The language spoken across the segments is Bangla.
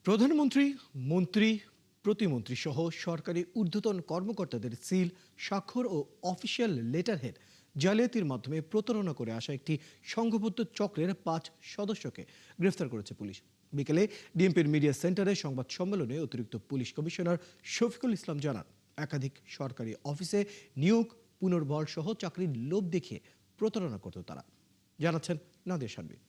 প্রধানমন্ত্রী, মন্ত্রী, প্রতিমন্ত্রী সহ সরকারি ঊর্ধ্বতন কর্মকর্তাদের সিল, স্বাক্ষর ও অফিসিয়াল লেটারহেড জালিয়াতির মাধ্যমে প্রতারণা করে আসা একটি সংঘবদ্ধ চক্রের ৫ সদস্যকে গ্রেফতার করেছে পুলিশ। বিকেলে ডিএমপির মিডিয়া সেন্টারে সংবাদ সম্মেলনে অতিরিক্ত পুলিশ কমিশনার শফিকুল ইসলাম জানান, একাধিক সরকারি অফিসে নিয়োগ, পুনর্বহাল সহ চাকরির লোভ দেখিয়ে প্রতারণা করত তারা। জানাচ্ছেন নাদিয়া শারমিন।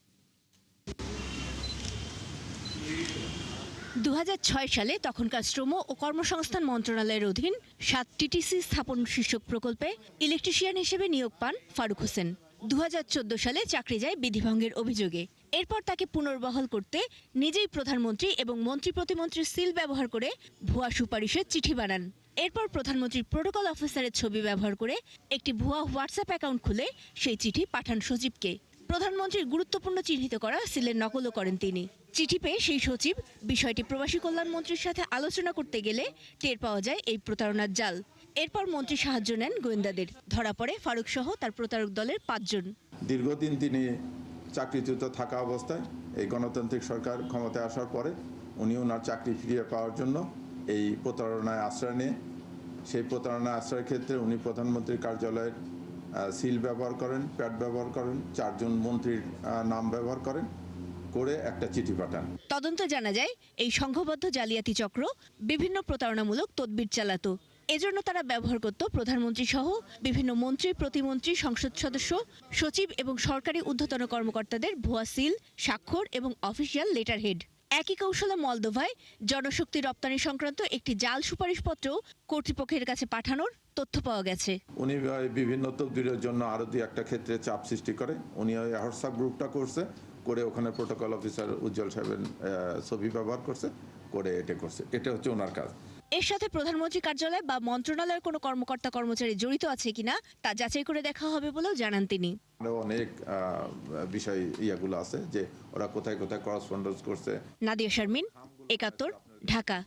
২০০৬ সালে তখনকার শ্রম ও কর্মসংস্থান মন্ত্রণালয়ের অধীন ৭ টিটিসি স্থাপন শীর্ষক প্রকল্পে ইলেকট্রিশিয়ান হিসেবে নিয়োগ পান ফারুক হোসেন। ২০১৪ সালে চাকরি যায় বিধিভঙ্গের অভিযোগে। এরপর তাকে পুনর্বহাল করতে নিজেই প্রধানমন্ত্রী এবং মন্ত্রী প্রতিমন্ত্রীর সিল ব্যবহার করে ভুয়া সুপারিশের চিঠি বানান। এরপর প্রধানমন্ত্রীর প্রোটোকল অফিসারের ছবি ব্যবহার করে একটি ভুয়া হোয়াটসঅ্যাপ অ্যাকাউন্ট খুলে সেই চিঠি পাঠান সচিবকে। প্রধানমন্ত্রীর গুরুত্বপূর্ণ চিহ্নিত করা সিলের নকলও করেন তিনি। চিঠি পেয়ে সেই সচিব বিষয়টি প্রবাসী কল্যাণ মন্ত্রীর সাথে আলোচনা করতে গেলে টের পাওয়া যায় এই প্রতারণার জাল। এরপর মন্ত্রী সাহায্য নেন গোয়েন্দাদের। ধরা পড়ে ফারুক সহ তার প্রতারক দলের ৫ জন। দীর্ঘদিন তিনি চাকরিচ্যুত থাকা অবস্থায় এই গণতান্ত্রিক সরকার ক্ষমতায় আসার পরে উনি ওনার চাকরি ফিরিয়ে পাওয়ার জন্য এই প্রতারণায় আশ্রয় নেয়। সেই প্রতারণায় আশ্রয়ের ক্ষেত্রে উনি প্রধানমন্ত্রীর কার্যালয়ের সিল ব্যবহার করেন, প্যাড ব্যবহার করেন, ৪ জন মন্ত্রীর নাম ব্যবহার করেন, করে একটা চিঠি পাঠান। তদন্তে জানা যায় এই সংঘবদ্ধ জালিয়াতি চক্র বিভিন্ন প্রতারণামূলক তদবির চালাতো। এজন্য তারা ব্যবহার করত প্রধানমন্ত্রী সহ বিভিন্ন মন্ত্রী, প্রতিমন্ত্রী, সংসদ সদস্য, সচিব এবং সরকারি ঊর্ধ্বতন কর্মকর্তাদের ভুয়া সিল, স্বাক্ষর এবং অফিসিয়াল লেটারহেড। একই কৌশলে মলদোভায় জনশক্তি রপ্তানি সংক্রান্ত একটি জাল সুপারিশপত্র কর্তৃপক্ষের কাছে পাঠানোর তথ্য পাওয়া গেছে। উনি বিভিন্ন তদবিরের জন্য আরো ২-১টা ক্ষেত্রে চাপ সৃষ্টি করে উনি ওই হোয়াটসঅ্যাপ গ্রুপটা করছে, করে ওখানে প্রোটোকল অফিসার উজ্জ্বল সাহেবের ছবি ব্যবহার করছে, করে এটা করছে। এটা হচ্ছে ওনার কাজ। এর সাথে প্রধানমন্ত্রী কার্যালয় বা মন্ত্রণালয়ের কোনো কর্মকর্তা কর্মচারী জড়িত আছে কিনা তা যাচাই করে দেখা হবে বলেও জানান তিনি। অনেক বিষয় ইয়াগুলো আছে যে ওরা কোথায় কোথায় করসপন্ডেন্স করছে। নাদিয়া শারমিন, ৭১, ঢাকা।